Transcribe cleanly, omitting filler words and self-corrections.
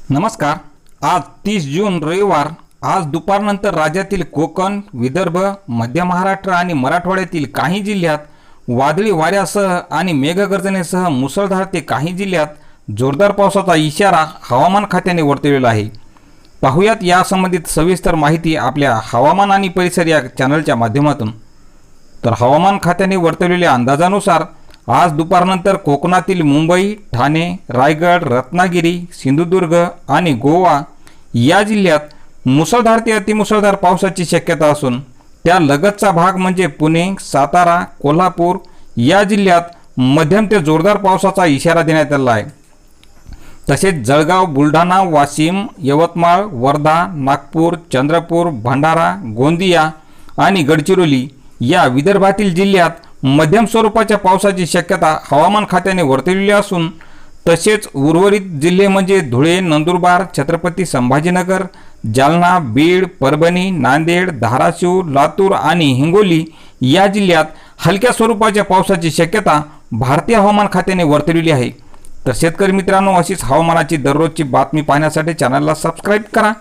नमस्कार। आज 30 जून रविवार। आज दुपारनंतर राज्यातील कोकण, विदर्भ, मध्य महाराष्ट्र आणि मराठवाड्यातील काही जिल्ह्यात वादळी वाऱ्यासह आणि मेघगर्जनेसह मुसळधार ते काही जिल्ह्यात जोरदार पावसाचा इशारा हवामान खात्याने वर्तवलेला आहे। पाहुयात या संबंधित सविस्तर माहिती आपल्या हवामान आणि परिसर या चॅनलच्या माध्यमातून। तर हवामान खात्याने वर्तवलेल्या अंदाजानुसार आज दुपारनंतर कोकणातील मुंबई, ठाणे, रायगड, रत्नागिरी, सिंधुदुर्ग आणि गोवा या जिल्ह्यात मुसळधार ते अतिमुसळधार पावसाची शक्यता असून त्या लगतचा भाग म्हणजे पुणे, सातारा, कोल्हापूर या जिल्ह्यात मध्यम ते जोरदार पावसाचा इशारा देण्यात आला आहे। तसेच जळगाव, बुलढाणा, वाशिम, यवतमाळ, वर्धा, नागपूर, चंद्रपूर, भंडारा, गोंदिया आणि गडचिरोली या विदर्भातील जिल्ह्यात मध्यम स्वरूपाच्या पावसाची शक्यता हवामान खात्याने वर्तवलेली असून तसेच उर्वरित जिल्हे म्हणजे धुळे, नंदुरबार, छत्रपती संभाजीनगर, जालना, बीड, परभणी, नांदेड, धाराशिव, लातूर आणि हिंगोली या जिल्ह्यात हलक्या स्वरूपाच्या पावसाची शक्यता भारतीय हवामान खात्याने वर्तवलेली आहे। तर शेतकरी मित्रांनो, अशीच हवामानाची दररोजची बातमी पाहण्यासाठी चॅनलला सबस्क्राईब करा।